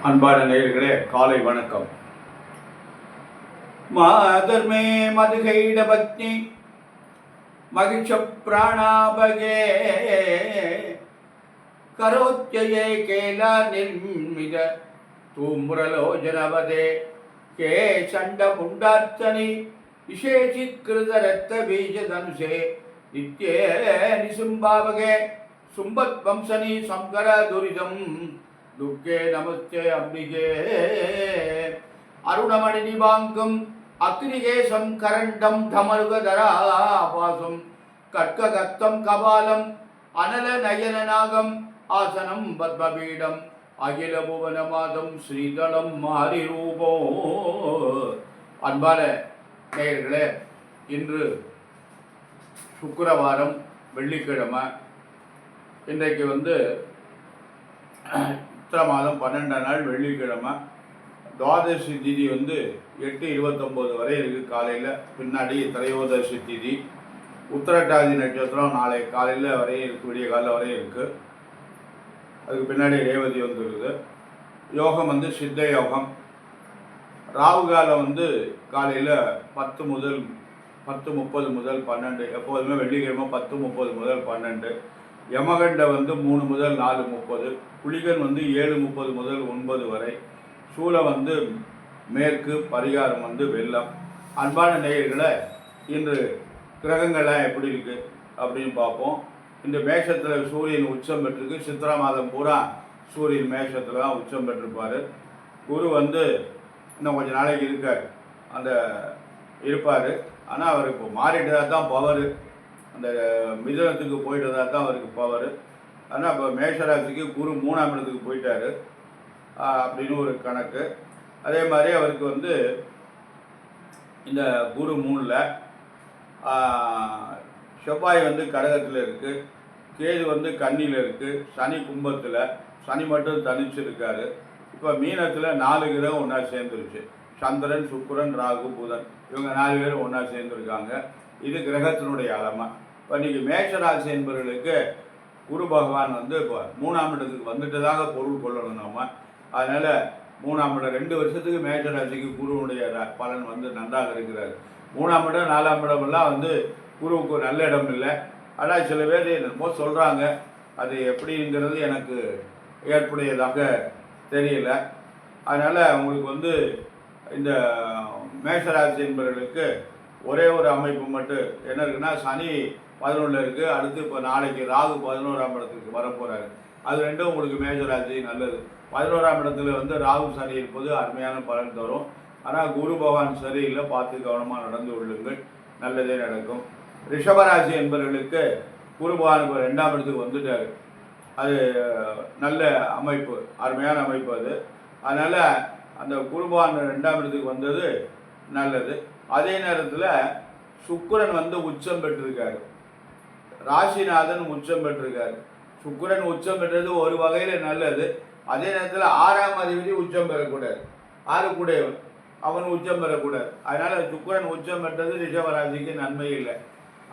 அன்பான நேயர்களே, காலை வணக்கம். மாதர்மே மதுகைட பத்னி மகிஷ பிராணாபகே கரோத்யே கேலா நிர்மித தூம்ரலோஜனவதே கே சண்ட முண்டார்த்தனி விசேஷித்கிருத ரத்த பீஜ தனுஷே நித்யே நிசும்பாவகே சும்பத் வம்சனி சங்கர துரிதம் துக்கே நமஸ்தே அம்பிகே அருணமணி நிவாங்கம் அக்னிகேசம் கரண்டம் தமருகதராபாசம் கட்ககத்தம் கபாலம் அனல நயனநாகம் ஆசனம் பத்மபீடம் அகில புவனமாதம் ஸ்ரீதளம் மாறி ரூபோ. அன்பான நேயர்களே, இன்று சுக்கிரவாரம், வெள்ளிக்கிழமை. இன்றைக்கு சித்திரை மாதம் 12 நாள் வெள்ளிக்கிழமை. துவாதசி திதி 8:29 வரை இருக்குது காலையில். பின்னாடி திரையோதசி திதி. உத்திரட்டாதி நட்சத்திரம் நாளை காலையில் வரையும் இருக்குது, விடிய காலையில் வரையும் இருக்குது. அதுக்கு பின்னாடி ரேவதி வந்துருக்குது. யோகம் சித்த யோகம். ராகு காலம் காலையில் 10 முதல் 10:30 முதல் 12. எப்போதுமே வெள்ளிக்கிழமை 10:30 முதல் 12. யமகண்ட 3 முதல் 4:30. குளிகன் 7:30 முதல் 9 வரை. சூலம் மேற்கு. பரிகாரம் வெள்ளம். அன்பான நேயர்களை, இன்று கிரகங்கள்லாம் எப்படி இருக்குது அப்படின்னு பார்ப்போம். இந்த மேஷத்தில் சூரியன் உச்சம் பெற்றிருக்கு. சித்திரை மாதம் பூரா சூரியன் மேஷத்தில் தான் உச்சம் பெற்றிருப்பார். குரு இன்னும் கொஞ்சம் நாளைக்கு இருப்பார். ஆனால் அவர் இப்போ மாறிட்டதாக தான் பவர். அந்த மிதுனத்துக்கு போயிட்டதாக தான் அவருக்கு பவர். ஆனால் இப்போ மேஷராசிக்கு குரு 3ஆம் இடத்துக்கு போயிட்டார் அப்படின்னு ஒரு கணக்கு. அதே மாதிரி அவருக்கு இந்த குரு 3ல், செவ்வாய் கடகத்தில் இருக்குது, கேது கன்னியில் இருக்குது, சனி கும்பத்தில். சனி மட்டும் தனிச்சு இருக்கார். இப்போ மீனத்தில் 4 கிரகம் ஒன்றா சேர்ந்துருச்சு. சந்திரன், சுக்கிரன், ராகு, புதன், இவங்க 4 பேரும் ஒன்றா சேர்ந்துருக்காங்க. இது கிரகத்தினுடைய அலமை. இப்போ இன்றைக்கி மேஷராசி என்பவர்களுக்கு குரு பகவான் இப்போ 3ஆம் இடத்துக்கு வந்துட்டதாக பொருள் கொள்ளணும் நம்ம. அதனால் 3ஆம் இடம் 2 வருஷத்துக்கு மேஷராசிக்கு குருவுடைய பலன் நன்றாக இருக்கிறார். 3ஆம் இடம் 4ஆம் இடமெல்லாம் குருவுக்கு நல்ல இடம் இல்லை. ஆனால் சில பேர் என்னமோ சொல்கிறாங்க. அது எப்படிங்கிறது எனக்கு ஏற்புடையதாக தெரியல. அதனால் உங்களுக்கு இந்த மேஷராசி என்பவர்களுக்கு ஒரே ஒரு அமைப்பு மட்டும் என்ன இருக்குன்னா, சனி 11 இருக்குது. அடுத்து இப்போ நாளைக்கு ராகு 11ஆம் இடத்துக்கு வரப்போகிறாரு. அது ரெண்டும் உங்களுக்கு மேஷராசி நல்லது. 11ஆம் இடத்துல ராகு சனி இருப்பது அருமையான பலன் தரும். ஆனால் குரு பகவான் சரியில்லை, பார்த்து கவனமாக நடந்து கொள்ளுங்கள், நல்லதே நடக்கும். ரிஷபராசி என்பவர்களுக்கு குரு பகவான் இப்போ 2ஆம் இடத்துக்கு வந்துட்டார். அது நல்ல அமைப்பு, அருமையான அமைப்பு அது. அதனால் அந்த குரு பகவான் 2ஆம் இடத்துக்கு வந்தது நல்லது. அதே நேரத்தில் சுக்கிரன் உச்சம் பெற்றிருக்காரு. ராசிநாதன் உச்சம் பெற்றிருக்காரு. சுக்கிரன் உச்சம் பெற்றது ஒரு வகையில் நல்லது. அதே நேரத்தில் 6ஆம் அதிபதி உச்சம் பெறக்கூடாது. 6 கூடையவன் அவன் உச்சம் பெறக்கூடாது. அதனால் சுக்கிரன் உச்சம் பெற்றது ரிஷபராசிக்கு நன்மை இல்லை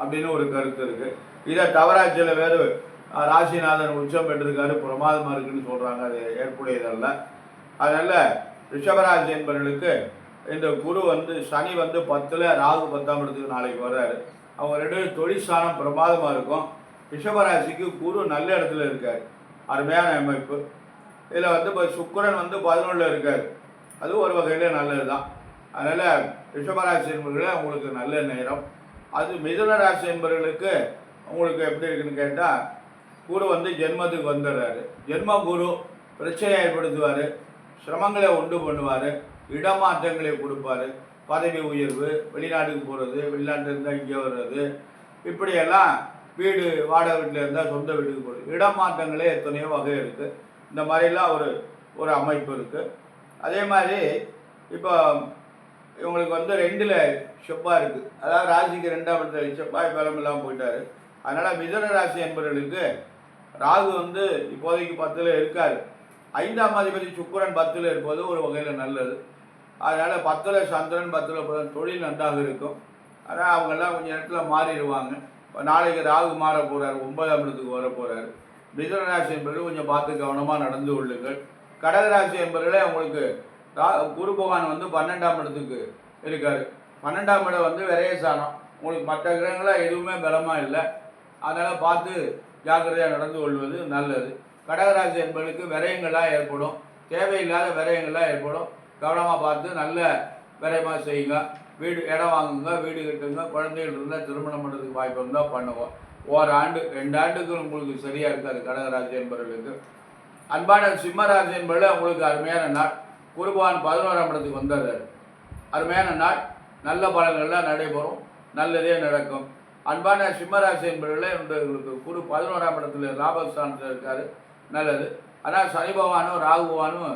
அப்படின்னு ஒரு கருத்து இருக்குது. இதை தவறா சில பேர் ராசிநாதன் உச்சம் பெற்றிருக்காரு, பிரமாதமாக இருக்குன்னு சொல்கிறாங்க. அது ஏற்புடையதல்ல. அதனால் ரிஷபராசி என்பவர்களுக்கு இந்த குரு சனி 10ல், ராகு 10ஆம் இடத்துக்கு நாளைக்கு வர்றாரு. அவங்க 2 தொழிற்சானம் பிரமாதமாக இருக்கும். ரிஷபராசிக்கு குரு நல்ல இடத்துல இருக்கார், அருமையான அமைப்பு. இதில் இப்போ சுக்கிரன் 11ல் இருக்கார். அது ஒரு வகையில் நல்லது தான். அதனால் ரிஷபராசி என்பவர்களே உங்களுக்கு நல்ல நேரம். அது மிதுன ராசி என்பவர்களுக்கு உங்களுக்கு எப்படி இருக்குன்னு கேட்டால், குரு ஜென்மத்துக்கு வந்துடுறாரு. ஜென்ம குரு பிரச்சனை ஏற்படுத்துவார், சிரமங்களை உண்டு பண்ணுவார், இடமாற்றங்களை கொடுப்பார், பதவி உயர்வு, வெளிநாட்டுக்கு போகிறது, வெளிநாட்டில் இருந்தால் இங்கே வர்றது, இப்படியெல்லாம் வீடு வாடகை வீட்டில் இருந்தால் சொந்த வீட்டுக்கு போகிறது, இடமாற்றங்களே எத்தனையோ வகை இருக்குது. இந்த மாதிரிலாம் ஒரு அமைப்பு இருக்குது. அதே மாதிரி இப்போ இவங்களுக்கு 2ல் செவ்வாய் இருக்குது. அதாவது ராசிக்கு 2ஆம் இடத்துல செவ்வாய் பலமெல்லாம் போயிட்டார். அதனால் மிதுன ராசி என்பவர்களுக்கு ராகு இப்போதைக்கு 10ல் இருக்கார். 5ஆம் அதிபதி சுக்கிரன் 10ல் இருப்பது ஒரு வகையில் நல்லது. அதனால் 10ல் சந்திரன் 10ல் தொழில் நன்றாக இருக்கும். ஆனால் அவங்கெல்லாம் கொஞ்சம் நேரத்தில் மாறிடுவாங்க. இப்போ நாளைக்கு ராகு மாற போகிறார், 9ஆம் இடத்துக்கு வர போகிறார். மிதுனராசி என்பவர்கள் கொஞ்சம் பார்த்து கவனமாக நடந்து கொள்ளுங்கள். கடகராசி என்பவர்களே உங்களுக்கு குரு பகவான் வந்து 12ஆம் இடத்துக்கு இருக்கார். 12ஆம் இடம் வந்து விரயஸ்தானம். உங்களுக்கு மற்ற கிரகங்களாக எதுவுமே பலமாக இல்லை. அதனால் பார்த்து ஜாக்கிரதையாக நடந்து கொள்வது நல்லது. கடகராசி என்பவர்களுக்கு விரயங்கள்லாம் ஏற்படும், தேவையில்லாத விரயங்கள்லாம் ஏற்படும். கவனமாக பார்த்து நல்ல விரயமாக செய்யுங்க. வீடு இடம் வாங்குங்க, வீடு கட்டுங்க. குழந்தைகள் இருந்தால் திருமணம் பண்ணுறதுக்கு வாய்ப்பு இருந்தால் பண்ணுவோம். ஓராண்டு 2 ஆண்டுக்கு உங்களுக்கு சரியாக இருக்காது கடகராசி என்பவர்களுக்கு. அன்பான சிம்மராசி என்பவர்கள் உங்களுக்கு அருமையான நாள். குருபவான் 11ஆம் இடத்துக்கு வந்துடுறாரு. அருமையான நாள். நல்ல பலன்கள்லாம் நடைபெறும், நல்லதே நடக்கும். அன்பான சிம்மராசி என்பவர்களே உங்களுக்கு குரு 11ஆம் இடத்துல லாபஸ்தானத்தில் இருக்கார், நல்லது. ஆனால் சனி பகவானும் ராகு பகவானும்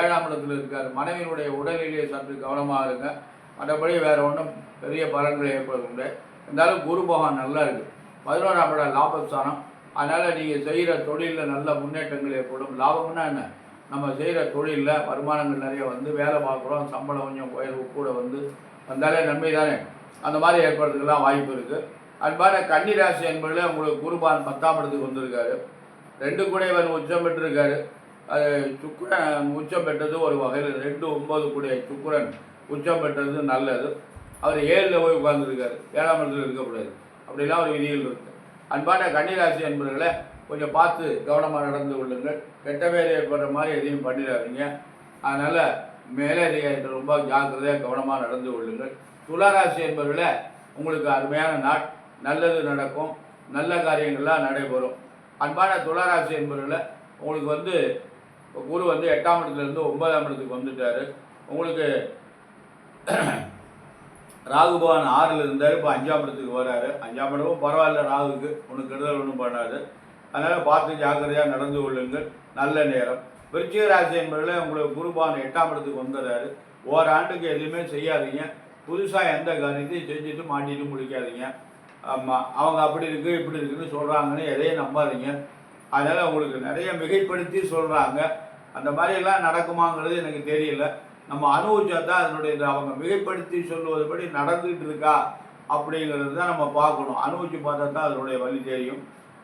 7ஆம் இடத்துல இருக்கார். மனைவியினுடைய உடல்நிலையை சற்று கவனமாக இருங்க. மற்றபடி வேறு ஒன்றும் பெரிய பலன்கள் ஏற்படுகின்ற. இருந்தாலும் குரு பகவான் நல்லா இருக்குது. 11ஆம் இடம் லாபஸ்தானம். அதனால் நீங்கள் செய்கிற தொழிலில் நல்ல முன்னேற்றங்கள் ஏற்படும். லாபம்னா என்ன, நம்ம செய்கிற தொழிலில் வருமானங்கள் நிறைய வந்து வேலை பார்க்குறோம், சம்பளம் கொஞ்சம் உயர்வு கூட வந்தாலே நன்மை தானே. அந்த மாதிரி ஏற்படுறதுக்கெல்லாம் வாய்ப்பு இருக்குது. அன்பான கன்னிராசி என்பதில் உங்களுக்கு குருபான் 10ஆம் இடத்துக்கு வந்திருக்காரு. 2 கூடையவன் உச்சம் பெற்றிருக்காரு. அது சுக்கிரன் உச்சம் பெற்றது ஒரு வகையில். 2 9 கூடிய சுக்கிரன் உச்சம் பெற்றது நல்லது. அவர் 7ல் போய் உட்கார்ந்துருக்காரு. 7ஆம் இடத்துல இருக்கக்கூடாது, அப்படிலாம் ஒரு விதிகள் இருக்குது. அன்பான கன்னிராசி என்பவர்களை கொஞ்சம் பார்த்து கவனமாக நடந்து கொள்ளுங்கள். கெட்ட பேர் ஏற்படுற மாதிரி எதையும் பண்ணிடாதீங்க. அதனால் மேலதிகாரிகள் ரொம்ப ஜாக்கிரதையாக கவனமாக நடந்து கொள்ளுங்கள். துளாராசி என்பவர்களை உங்களுக்கு அருமையான நாள், நல்லது நடக்கும், நல்ல காரியங்கள்லாம் நடைபெறும். அன்பான துளாராசி என்பவர்களை உங்களுக்கு வந்து குரு வந்து 8ஆம் இடத்துலேருந்து 9ஆம் இடத்துக்கு வந்துட்டார். உங்களுக்கு ராகு பகவான் 6ல் இருந்தார், இப்போ 5ஆம் இடத்துக்கு வராரு. 5ஆம் இடமும் பரவாயில்ல, ராகுக்கு ஒன்றும் கெடுதல் ஒன்றும் பண்ணாது. அதனால் பார்த்து ஜாக்கிரதையாக நடந்து கொள்ளுங்கள், நல்ல நேரம். விருச்சிக ராசி என்பதில் உங்களுக்கு குரு பகவான் 8ஆம் இடத்துக்கு வந்துடுறாரு. ஓராண்டுக்கு எதுவுமே செய்யாதீங்க. புதுசாக எந்த காரியத்தையும் செஞ்சுட்டு மாட்டிட்டு முடிக்காதீங்க. ஆமாம், அவங்க அப்படி இருக்குது இப்படி இருக்குதுன்னு சொல்கிறாங்கன்னு எதையும் நம்பாதீங்க. அதனால் உங்களுக்கு நிறைய மிகைப்படுத்தி சொல்கிறாங்க. அந்த மாதிரியெல்லாம் நடக்குமாங்கிறது எனக்கு தெரியல. நம்ம அனுபவிச்சா தான் அதனுடைய அவங்க மிகைப்படுத்தி சொல்லுவதுபடி நடந்துகிட்டு இருக்கா அப்படிங்கிறது தான் நம்ம பார்க்கணும். அனுபவித்து பார்த்தா தான் அதனுடைய வழி தெரியும்.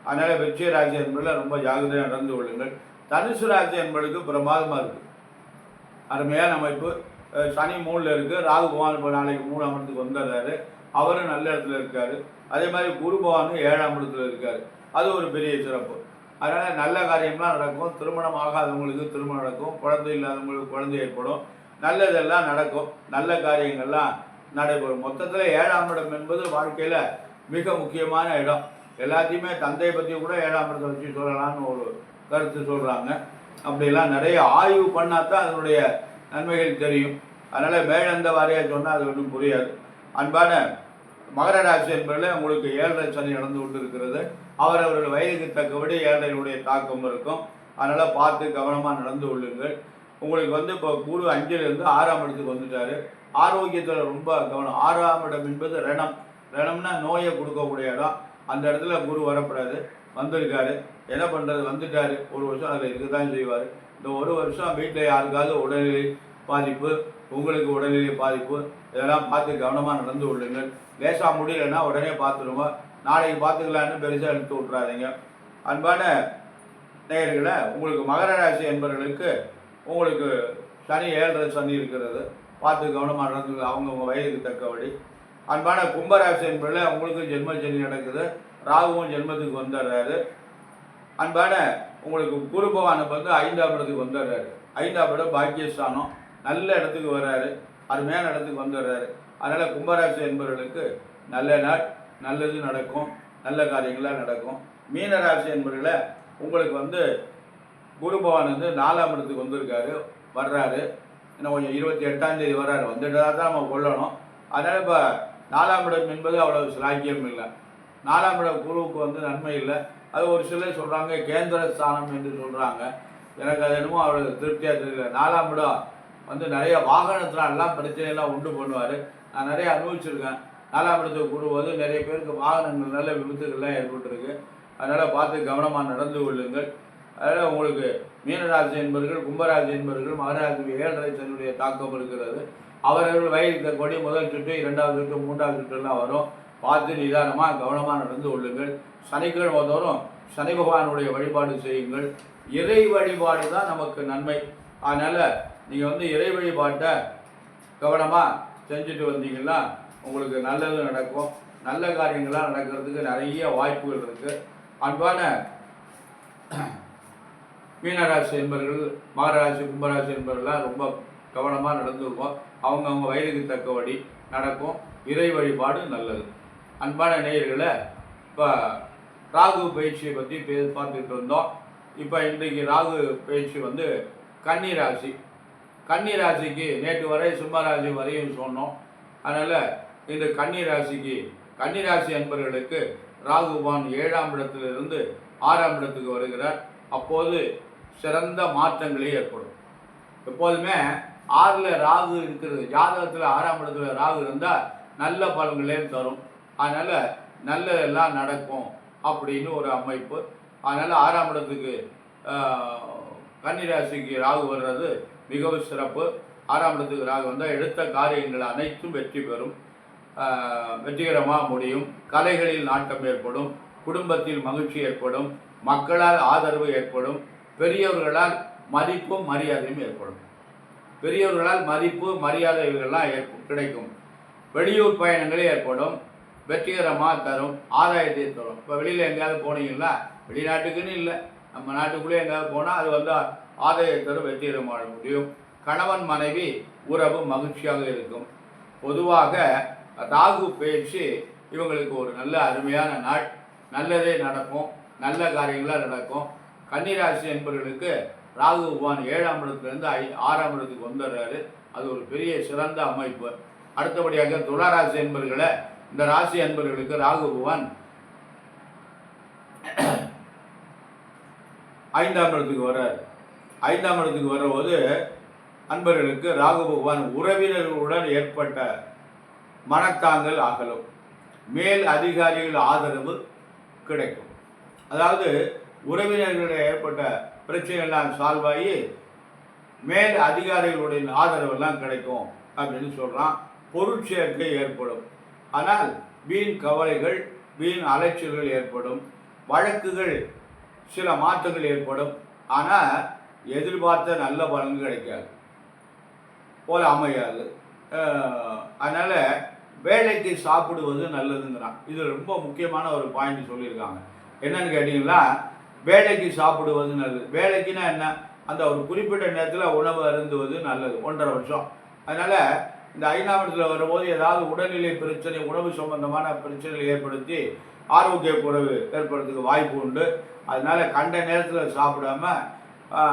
அதனால் விருச்சிக ராசி என்பதில் ரொம்ப ஜாகிரதையாக நடந்து கொள்ளுங்கள். தனுசு ராசி என்பதுக்கு பிரமாதமாக இருக்குது, அருமையான அமைப்பு. சனி 3ல் இருக்குது. ராகு பகவான் இப்போ நாளைக்கு 3ஆம் இடத்துக்கு வந்துடுறாரு. அவரும் நல்ல இடத்துல இருக்கார். அதே மாதிரி குரு பகவானும் 7ஆம் இடத்துல இருக்கார். அது ஒரு பெரிய சிறப்பு. அதனால் நல்ல காரியம்லாம் நடக்கும். திருமணம் ஆகாதவங்களுக்கு திருமணம் நடக்கும், குழந்தை இல்லாதவங்களுக்கு குழந்தை ஏற்படும், நல்லதெல்லாம் நடக்கும், நல்ல காரியங்கள்லாம் நடைபெறும். மொத்தத்தில் 7ஆம் இடம் என்பது வாழ்க்கையில் மிக முக்கியமான இடம். எல்லாத்தையுமே தந்தையை பற்றி கூட 7ஆம் இடத்தை வச்சு சொல்லலாம்னு ஒரு கருத்து சொல்கிறாங்க. அப்படிலாம் நிறைய ஆய்வு பண்ணால் தான் அதனுடைய நன்மைகள் தெரியும். அதனால் மேலந்த வாரியாக சொன்னால் அது ஒன்றும் புரியாது. அன்பான மகர ராசி என்பதில் உங்களுக்கு 7ரை சனி நடந்து கொண்டு இருக்கிறது. அவரவர்கள் வயதுக்கு தக்கபடி 7ரையுடைய தாக்கம் இருக்கும். அதனால் பார்த்து கவனமாக நடந்து கொள்ளுங்கள். உங்களுக்கு வந்து இப்போ குரு 5லிருந்து 6ஆம் இடத்துக்கு வந்துட்டார். ஆரோக்கியத்தில் ரொம்ப கவனம். 6ஆம் இடம் என்பது ரணம். ரணம்னா நோயை கொடுக்கக்கூடிய இடம். அந்த இடத்துல குரு வரக்கூடாது. வந்திருக்காரு, என்ன பண்ணுறது, வந்துட்டார். ஒரு வருஷம் அதில் இருக்க தான் செய்வார். இந்த ஒரு வருஷம் வீட்டில் யாருக்காவது உடல்நிலை பாதிப்பு, உங்களுக்கு உடல்நிலை பாதிப்பு, இதெல்லாம் பார்த்து கவனமாக நடந்து கொள்ளுங்கள். லேசாக முடியலைன்னா உடனே பார்த்துருங்க. நாளைக்கு பார்த்துக்கலான்னு பெருசாக எடுத்து விட்றாதீங்க. அன்பான நேயர்களை, உங்களுக்கு மகர ராசி என்பவர்களுக்கு உங்களுக்கு சனி 7ரை சனி இருக்கிறது. பார்த்து கவனமாக நடந்து அவங்கவுங்க வயதுக்கு தக்கபடி. அன்பான கும்பராசி என்பதில் உங்களுக்கு ஜென்ம சனி நடக்குது. ராகுவும் ஜென்மத்துக்கு வந்துடுறாரு. அன்பான உங்களுக்கு குரு பகவானுக்கு வந்து 5ஆம் இடத்துக்கு வந்துடுறாரு. 5ஆம் இடம் பாக்கியஸ்தானம், நல்ல இடத்துக்கு வர்றாரு, அருமையான இடத்துக்கு வந்துடுறாரு. அதனால் கும்பராசி என்பவர்களுக்கு நல்ல நாள், நல்லது நடக்கும், நல்ல காரியங்களாக நடக்கும். மீனராசி என்பவர்களை உங்களுக்கு வந்து குரு பகவான் வந்து 4ஆம் இடத்துக்கு வந்திருக்காரு, வர்றாரு. இன்னும் கொஞ்சம் 28ஆம் தேதி வர்றாரு. வந்துட்டதாக தான் நம்ம கொள்ளணும். அதனால் இப்போ 4ஆம் இடம் என்பது அவ்வளோ சிலாக்கியம் இல்லை. 4ஆம் இடம் குருவுக்கு வந்து நன்மை இல்லை. அது ஒரு சிலர் சொல்கிறாங்க கேந்திர ஸ்தானம் என்று சொல்கிறாங்க. எனக்கு அது என்னமோ அவ்வளோ திருப்தியாக தெரியல. 4ஆம் இடம் வந்து நிறைய வாகனத்தினாலாம் பிரச்சனையெல்லாம் உண்டு பண்ணுவார். நான் நிறைய அனுபவிச்சிருக்கேன். 4ஆம் இடத்துக்கு குரு வந்து நிறைய பேருக்கு வாகனங்கள் நல்ல விபத்துகள்லாம் ஏற்பட்டுருக்கு. அதனால் பார்த்து கவனமாக நடந்து கொள்ளுங்கள். அதனால் உங்களுக்கு மீனராசி என்பவர்கள், கும்பராசி என்பவர்கள், மகராசி 7ரை சனியுடைய தாக்கம் இருக்கிறது. அவர்கள் வயதுக்கு தக்கபடி முதல் சுற்று, 2வது சுற்று, 3வது சுற்றுலாம் வரும். பார்த்து நிதானமாக கவனமாக நடந்து கொள்ளுங்கள். சனிக்கிழமை தோறும் சனி பகவானுடைய வழிபாடு செய்யுங்கள். இறை வழிபாடு தான் நமக்கு நன்மை. அதனால் நீங்கள் வந்து இறை வழிபாட்டை கவனமாக செஞ்சுட்டு வந்தீங்கன்னா உங்களுக்கு நல்லது நடக்கும். நல்ல காரியங்களாக நடக்கிறதுக்கு நிறைய வாய்ப்புகள் இருக்குது. அன்பான மீனராசி என்பவர்கள், மகராசி, கும்பராசி என்பவர்கள்லாம் ரொம்ப கவனமாக நடந்துருக்கோம். அவங்கவுங்க வயதுக்கு தக்கபடி நடக்கும். இறை வழிபாடு நல்லது. அன்பான நேயர்களை, இப்போ ராகு பயிற்சியை பற்றி பார்த்துக்கிட்டு இருந்தோம். இப்போ இன்றைக்கு ராகு பயிற்சி வந்து கன்னிராசி. கன்னிராசிக்கு நேற்று வரை சிம்மராசி வரையும் சொன்னோம். அதனால் இந்த கன்னிராசி அன்பர்களுக்கு ராகு பகவான் 7ஆம் இடத்திலிருந்து 6ஆம் இடத்துக்கு வருகிறார். அப்போது சிறந்த மாற்றங்களே ஏற்படும். எப்போதுமே 6ல் ராகு இருக்கிறது, ஜாதகத்தில் 6ஆம் இடத்துல ராகு இருந்தால் நல்ல பலன்களே தரும். அதனால் நல்லதெல்லாம் நடக்கும் அப்படின்னு ஒரு அமைப்பு. அதனால் 6ஆம் இடத்துக்கு கன்னிராசிக்கு ராகு வர்றது மிகவும் சிறப்பு. 6ஆம் இடத்துக்கு ராகு வந்தால் எடுத்த காரியங்கள் அனைத்தும் வெற்றி பெறும், வெற்றிகரமாக முடியும். கலைகளில் நாட்டம் ஏற்படும், குடும்பத்தில் மகிழ்ச்சி ஏற்படும், மக்களால் ஆதரவு ஏற்படும், பெரியவர்களால் மதிப்பும் மரியாதையும் ஏற்படும். பெரியவர்களால் மதிப்பு மரியாதை இவர்கள்லாம் கிடைக்கும். வெளியூர் பயணங்களே ஏற்படும், வெற்றிகரமாக தரும், ஆதாயத்தை தரும். இப்போ வெளியில் எங்கேயாவது போனீங்கன்னா, வெளிநாட்டுக்குன்னு இல்லை, நம்ம நாட்டுக்குள்ளே எங்கேயாவது போனால் அது வந்து ஆதாயத்தை தரும், வெற்றிகரமாக முடியும். கணவன் மனைவி உறவு மகிழ்ச்சியாக இருக்கும். பொதுவாக ராகு பயிற்சி இவங்களுக்கு ஒரு நல்ல அருமையான நாள். நல்லதே நடக்கும், நல்ல காரியங்களாக நடக்கும். கன்னிராசி என்பவர்களுக்கு ராகு பகவான் 7ஆம் இடத்துலேருந்து 6ஆம் இடத்துக்கு வந்துடுறாரு. அது ஒரு பெரிய சிறந்த அமைப்பு. அடுத்தபடியாக துளாராசி என்பவர்களை, இந்த ராசி அன்பர்களுக்கு ராகு பகவான் 5ஆம் இடத்துக்கு வர்றார். 5ஆம் இடத்துக்கு வரும்போது அன்பர்களுக்கு ராகு பகவான் உறவினர்களுடன் ஏற்பட்ட மனத்தாங்கல் அகலும், மேல் அதிகாரிகள் ஆதரவு கிடைக்கும். அதாவது உறவினர்களுடைய ஏற்பட்ட பிரச்சனைகள்லாம் சால்வ் ஆகி மேல் அதிகாரிகளுடைய ஆதரவெல்லாம் கிடைக்கும் அப்படின்னு சொல்கிறான். பொருட்சேர்க்கை ஏற்படும். ஆனால் வீண் கவலைகள், வீண் அலைச்சல்கள் ஏற்படும். வழக்குகள் சில மாற்றங்கள் ஏற்படும். ஆனால் எதிர்பார்த்த நல்ல பலன் கிடைக்காது போல அமையாது. அதனால் வேலைக்கு சாப்பிடுவது நல்லதுங்கிறான். இது ரொம்ப முக்கியமான ஒரு பாயிண்ட் சொல்லியிருக்காங்க. என்னன்னு கேட்டிங்கன்னா, வேலைக்கு சாப்பிடுவது நல்லது. வேலைக்குன்னா என்ன, அந்த ஒரு குறிப்பிட்ட நேரத்தில் உணவு அருந்துவது நல்லது, 1.5 வருஷம். அதனால் இந்த 5ஆம் இடத்துல வரும்போது ஏதாவது உடல்நிலை பிரச்சனை, உணவு சம்பந்தமான பிரச்சனைகள் ஏற்படுத்தி ஆரோக்கிய குறைவு ஏற்படுறதுக்கு வாய்ப்பு உண்டு. அதனால் கண்ட நேரத்தில் சாப்பிடாம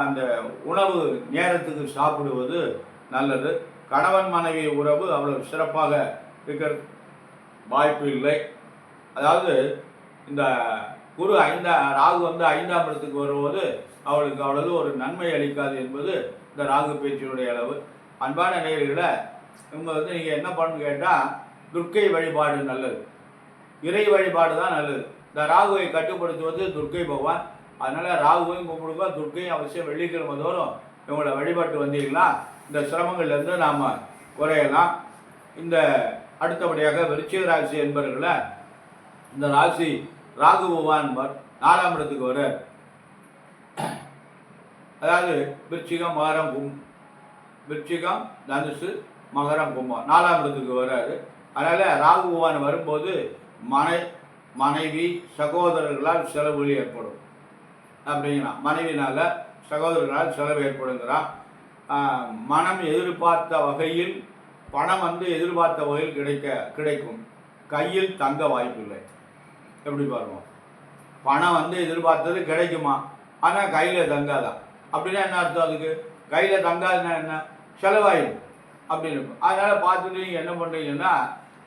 அந்த உணவு நேரத்துக்கு சாப்பிடுவது நல்லது. கணவன் மனைவி உறவு அவ்வளவு சிறப்பாக இருக்கிற வாய்ப்பு இல்லை. அதாவது இந்த ராகு வந்து 5ஆம் இடத்துக்கு வரும்போது அவளுக்கு அவ்வளவு ஒரு நன்மை அளிக்காது என்பது இந்த ராகு பேச்சினுடைய அளவு. அன்பான நேயர்களை, இவங்க வந்து நீங்கள் என்ன பண்ணு கேட்டால், துர்க்கை வழிபாடு நல்லது, இறை வழிபாடு தான் நல்லது. இந்த ராகுவை கட்டுப்படுத்துவது துர்க்கை பகவான். அதனால் ராகுவையும் கும்பிடுங்க, துர்க்கையும் அவசியம் வெள்ளிக்கிழமை தோறும் இவங்களை வழிபாட்டு வந்தீங்கன்னா இந்த சிரமங்கள்லேருந்து நாம் குறையலாம். இந்த அடுத்தபடியாக விருச்சிக ராசி என்பவர்களை, இந்த ராசி ராகு பகவான் 4ஆம் இடத்துக்கு வர, அதாவது விருச்சிகம், மகரம், விருச்சிகம், தனுசு, மகரம், கும்பம் 4ஆம் இடத்துக்கு வராது. அதனால் ராகு பகவான் வரும்போது மனைவி சகோதரர்களால் செலவுகள் ஏற்படும் அப்படிங்கிறான். மனைவினால் சகோதரர்களால் செலவு ஏற்படுங்கிறான். மனம் எதிர்பார்த்த வகையில், பணம் வந்து எதிர்பார்த்த வகையில் கிடைக்கும். கையில் தங்க வாய்ப்பில்லை. எப்படி பாருங்க, பணம் வந்து எதிர்பார்த்தது கிடைக்குமா, ஆனால் கையில் தங்காதான். அப்படின்னா என்ன அர்த்தம்? அதுக்கு கையில் தங்காதுன்னா என்ன, செலவாயிடும் அப்படின்னு இருக்கும். அதனால் பார்த்துட்டு நீங்கள் என்ன பண்ணுறீங்கன்னா,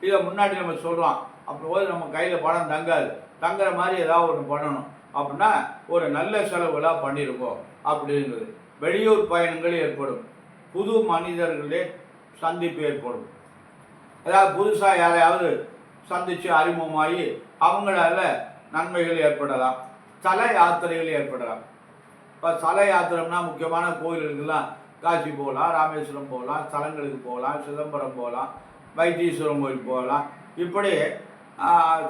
இதை முன்னாடி நம்ம சொல்கிறோம், அப்போது நம்ம கையில் பணம் தங்காது, தங்குற மாதிரி ஏதாவது ஒன்று பண்ணணும் அப்படின்னா ஒரு நல்ல செலவுகளாக பண்ணியிருக்கோம் அப்படிங்கிறது. வெளியூர் பயணங்கள் ஏற்படும். புது மனிதர்களே சந்திப்பு ஏற்படும். அதாவது புதுசாக யாரையாவது சந்தித்து அறிமுகமாகி அவங்களால நன்மைகள் ஏற்படலாம். ஸ்தல யாத்திரைகள் ஏற்படலாம். இப்போ ஸ்தல யாத்திரைனா முக்கியமான கோயில்களுக்கெல்லாம் காசி போகலாம், ராமேஸ்வரம் போகலாம், ஸ்தலங்களுக்கு போகலாம், சிதம்பரம் போகலாம், வைத்தீஸ்வரம் கோயில் போகலாம். இப்படி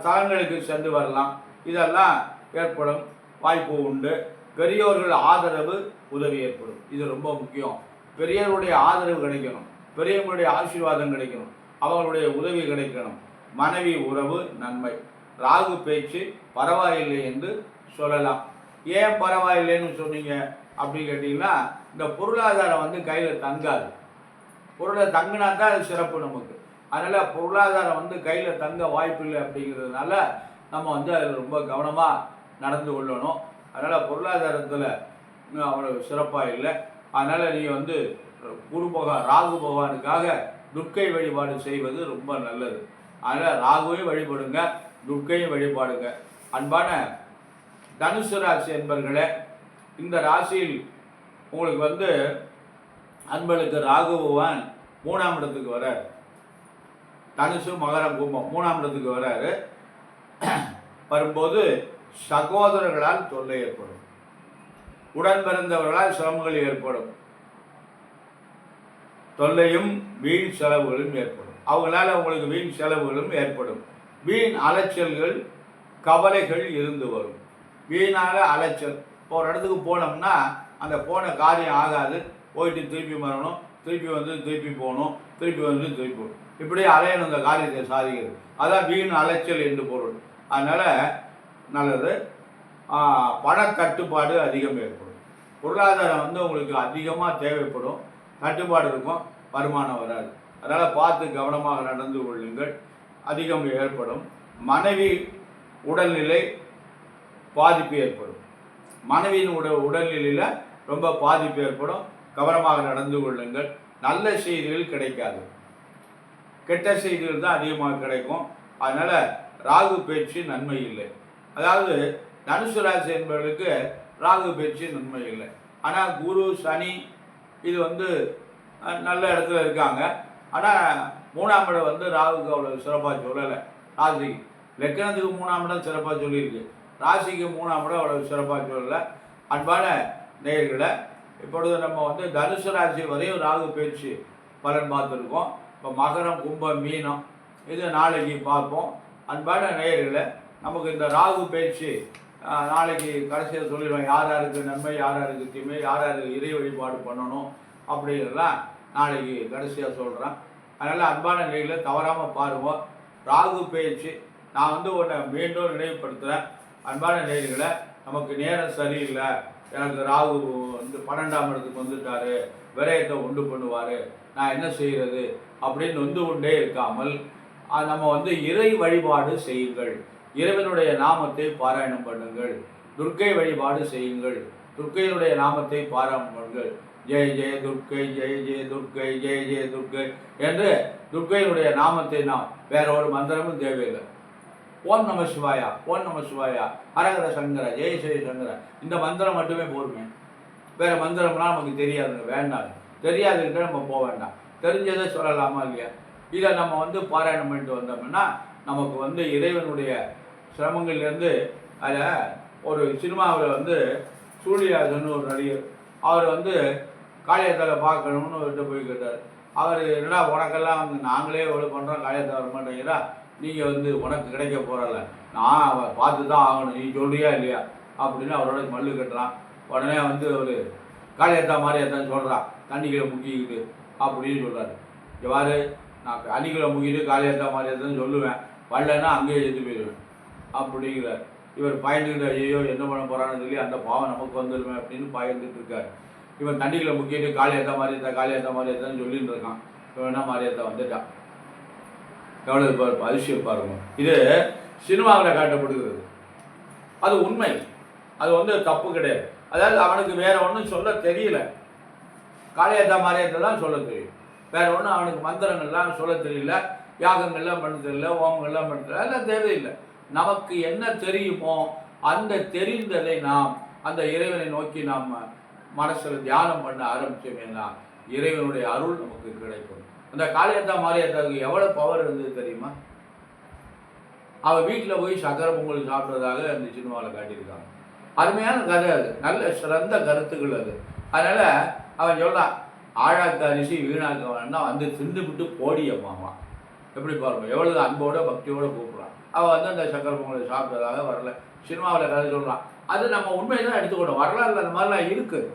ஸ்தலங்களுக்கு சென்று வரலாம். இதெல்லாம் ஏற்படும். வாய்ப்பு உண்டு. பெரியோர்கள் ஆதரவு உதவி ஏற்படும். இது ரொம்ப முக்கியம். பெரியவருடைய ஆதரவு கிடைக்கணும், பெரியவங்களுடைய ஆசீர்வாதம் கிடைக்கணும், அவங்களுடைய உதவி கிடைக்கணும். மனைவி உறவு நன்மை. ராகு பேச்சு பரவாயில்லை என்று சொல்லலாம். ஏன் பரவாயில்லைன்னு சொன்னீங்க அப்படின்னு கேட்டிங்கன்னா, இந்த பொருளாதாரம் வந்து கையில் தங்காது. பொருளை தங்கினா தான் அது சிறப்பு நமக்கு. அதனால் பொருளாதாரம் வந்து கையில் தங்க வாய்ப்பு இல்லை அப்படிங்கிறதுனால நம்ம வந்து அதில் ரொம்ப கவனமாக நடந்து கொள்ளணும். அதனால் பொருளாதாரத்தில் அவ்வளோ சிறப்பாக இல்லை. அதனால் நீங்கள் வந்து ராகு பகவானுக்காக துர்க்கை வழிபாடு செய்வது ரொம்ப நல்லது. அதனால் ராகுவையும் வழிபடுங்க, துர்க்கையும் வழிபாடுங்க. அன்பான தனுசு ராசி என்பர்களே, இந்த ராசியில் உங்களுக்கு வந்து அன்பளுக்கு ராகு பகவான் 3ஆம் இடத்துக்கு வரார். தனுசு மகரம் கும்பம் 3ஆம் இடத்துக்கு வராரு. வரும்போது சகோதரர்களால் தொல்லை ஏற்படும், உடன் பிறந்தவர்களால் சிரமங்கள் ஏற்படும், தொல்லையும் வீண் செலவுகளும் ஏற்படும். அவங்களால உங்களுக்கு வீண் செலவுகளும் ஏற்படும். வீண் அலைச்சல்கள் கவலைகள் இருந்து வரும். வீணாக அலைச்சல். இப்போ ஒரு இடத்துக்கு போனோம்னா அந்த போன காரியம் ஆகாது. போயிட்டு திருப்பி வரணும், திருப்பி வந்து திருப்பி போகணும், திருப்பி வந்து திருப்பி போகணும், இப்படியே அலையணும் இந்த காரியத்தை சாதிக்கிறது. அதான் வீண் அலைச்சல் என்று பொருள். அதனால் நல்லது. பணக்கட்டுப்பாடு அதிகம் ஏற்படும். பொருளாதாரம் வந்து உங்களுக்கு அதிகமாக தேவைப்படும். கட்டுப்பாடு இருக்கும், வருமானம் வராது. அதனால் பார்த்து கவனமாக நடந்து கொள்ளுங்கள். அதிகம் ஏற்படும். மனைவி உடல்நிலை பாதிப்பு ஏற்படும். மனைவியின் உடல்நிலையில் ரொம்ப பாதிப்பு ஏற்படும். கவனமாக நடந்து கொள்ளுங்கள். நல்ல செய்திகள் கிடைக்காது, கெட்ட செய்திகள் தான் அதிகமாக கிடைக்கும். அதனால் ராகு பேச்சு நன்மை இல்லை. அதாவது தனுசு ராசி என்பவர்களுக்கு ராகு பேச்சு நன்மை இல்லை. ஆனால் குரு சனி இது வந்து நல்ல இடத்துல இருக்காங்க. ஆனால் 3ஆம் இடம் வந்து ராகுக்கு அவ்வளோ சிறப்பாக சொல்லலை. ராசிக்கு லக்கணத்துக்கு 3ஆம் இடம் சிறப்பாக சொல்லியிருக்கு, ராசிக்கு 3ஆம் இடம் அவ்வளோ சிறப்பாக சொல்லலை. அன்பான நேயர்களை, இப்பொழுது நம்ம வந்து தனுசு ராசி வரையும் ராகு பேச்சு பலன் பார்த்துருக்கோம். இப்போ மகரம் கும்பம் மீனம் இது நாளைக்கு பார்ப்போம். அன்பான நேயர்களை, நமக்கு இந்த ராகு பேச்சு நாளைக்கு கடைசியில் சொல்லிடுவோம். யார் யாருக்கு நன்மை, யார் யாருக்கு தீமை, யார் யாருக்கு இறை வழிபாடு பண்ணணும் அப்படிங்கிறதெல்லாம் நாளைக்கு கடைசியாக சொல்கிறேன். அதனால் அன்பான நேயர்களை தவறாமல் பாருவோம். ராகு பேச்சு நான் வந்து உன்னை மீண்டும் நினைவுபடுத்துகிறேன். அன்பான நேயர்களை, நமக்கு நேரம் சரியில்லை, எனக்கு ராகு வந்து 12ஆம் இடத்துக்கு வந்துட்டார், விரயத்தை உண்டு பண்ணுவார், நான் என்ன செய்கிறது அப்படின்னு வந்து கொண்டே இருக்காமல் நம்ம வந்து இறை வழிபாடு செய்யுங்கள். இறைவனுடைய நாமத்தை பாராயணம் பண்ணுங்கள். துர்க்கை வழிபாடு செய்யுங்கள். துர்க்கையினுடைய நாமத்தை பாராயணம் பண்ணுங்கள். ஜெய ஜெய துர்க்கை, ஜெய ஜெய துர்க்கை, ஜெய ஜெய துர்க்கை என்று துர்க்கையினுடைய நாமத்தை நாம் வேற ஒரு மந்திரமும் தேவையில்லை. ஓம் நம சிவாயா, ஓம் நம சிவாயா, ஹரஹர சங்கர, ஜெய ஜெய சங்கர, இந்த மந்திரம் மட்டுமே போருமே. வேறு மந்திரம்லாம் நமக்கு தெரியாதுங்க, வேண்டாம். தெரியாதுக்கிட்ட நம்ம போக வேண்டாம். தெரிஞ்சதை சொல்லலாமா இல்லையா? இதை நம்ம வந்து பாராயணம் பண்ணிட்டு வந்தோம்னா நமக்கு வந்து இறைவனுடைய சிரமங்கள்லேருந்து அதில் ஒரு சினிமாவில் வந்து சூழியாசன் ஒரு நடிகர், அவர் வந்து காளியத்தாவை பார்க்கணும்னு அவர்கிட்ட போய் கேட்டார். அவர் என்னடா உனக்கெல்லாம் வந்து நாங்களே எவ்வளோ பண்ணுறோம், காளியத்தை வர மாட்டேங்கிறா, நீங்கள் வந்து உனக்கு கிடைக்க போகிறல, நான் அவன் பார்த்து தான் ஆகணும், நீ சொல்கிறியா இல்லையா அப்படின்னு அவரோட மல்லு கட்டுறான். உடனே வந்து ஒரு காளியத்தா மாரியத்தான்னு சொல்கிறான், தண்ணிகளை முக்கிக்கிட்டு அப்படின்னு சொல்கிறார். எவ்வாறு நான் தண்ணிகளை முக்கிட்டு காளியத்தா மாரியத்தான்னு சொல்லுவேன், வரலன்னா அங்கேயே எடுத்து போயிடுவேன் அப்படிங்கிறார். இவர் பயந்துக்கிட்ட ஐயோ என்ன பண்ண போகிறான்னு சொல்லி அந்த பாவம் நமக்கு வந்துடுவேன் அப்படின்னு பயந்துட்டு இருக்கார். இவன் தண்ணிகளை முக்கிட்டு காளியத்தா மாரியத்தான்னு சொல்லிட்டு இருக்கான். இவனா மாரியத்தா வந்துட்டான். எவ்வளோ அதிசயம் பாருங்க. இது சினிமாவில் காட்டப்படுகிறது, அது உண்மை, அது வந்து தப்பு கிடையாது. அதாவது அவனுக்கு வேற ஒன்றும் சொல்ல தெரியல, காளியத்தா மாரியத்தை தான் சொல்ல தெரியும், வேற ஒன்றும் அவனுக்கு மந்திரங்கள்லாம் சொல்ல தெரியல, யாகங்கள்லாம் பண்ண தெரியல, ஓமங்கள்லாம் பண்ண தெரியல, அதெல்லாம் தேவையில்லை. நமக்கு என்ன தெரியுமோ அந்த தெரிந்ததை நாம் அந்த இறைவனை நோக்கி நாம் மனசில் தியானம் பண்ண ஆரம்பிச்சோமேனா இறைவனுடைய அருள் நமக்கு கிடைக்கும். அந்த காளியத்தா மாரியத்தாவுக்கு எவ்வளோ பவர் இருந்தது தெரியுமா? அவள் வீட்டில் போய் சக்கரை பொங்கல் சாப்பிட்றதாக அந்த சினிமாவில் காட்டியிருக்காங்க. அருமையான கதை அது, நல்ல சிறந்த கருத்துக்கள் அது. அதனால் அவன் சொல்கிறான், ஆழாக்க அரிசி வீணாக்க வேணா வந்து தின்னு விட்டு போடி அம்மாவா. எப்படி பாருங்க, எவ்வளோ அன்போட பக்தியோடு கூப்பிட்றான். அவள் வந்து அந்த சக்கரை பொங்கலை சாப்பிட்டதாக வரல. சினிமாவில் கதை சொல்கிறான். அது நம்ம உண்மையை தான் எடுத்துக்கணும். வரலாறுல அந்த மாதிரிலாம் இருக்குது.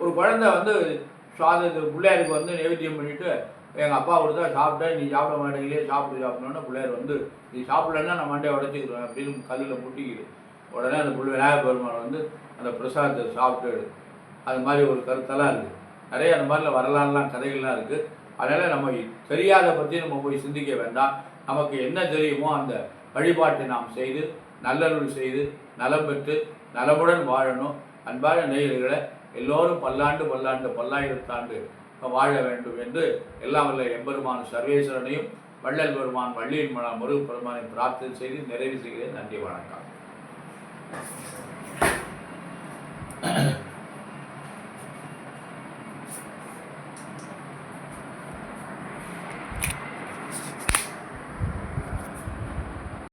ஒரு குழந்தை வந்து பிள்ளையாருக்கு வந்து நைவேத்தியம் பண்ணிவிட்டு எங்கள் அப்பா கொடுத்தா சாப்பிட்டேன், நீ சாப்பிட மாட்டேங்களே, சாப்பிடணுன்னா பிள்ளையார் வந்து நீ சாப்பிடலன்னா நான் மண்டையை உடச்சிக்கிடுவேன் அப்படின்னு கல்லில் முட்டிக்கிது. உடனே அந்த விநாயகர் பெருமான் வந்து அந்த பிரசாதத்தை சாப்பிட்டு அது மாதிரி ஒரு கருத்தெல்லாம் இருக்குது. நிறைய அந்த மாதிரிலாம் வரலாறுலாம் கதைகள்லாம் இருக்குது. அதனால் நம்ம தெரியாத பற்றி நம்ம போய் சிந்திக்க வேண்டாம். நமக்கு என்ன தெரியுமோ அந்த வழிபாட்டை நாம் செய்து நல்லருள் செய்து நலம் பெற்று நலமுடன் வாழணும். அன்பான நேயர்களை எல்லோரும் பல்லாண்டு பல்லாண்டு பல்லாயிரத்தாண்டு வாழ வேண்டும் என்று எல்லாம் வல்ல எம்பெருமான் சர்வேஸ்வரனையும் வள்ளல் பெருமான் வள்ளியின் முருகப் பெருமானை பிரார்த்தனை செய்து நிறைவு செய்கிறேன். நன்றி, வணக்கம்.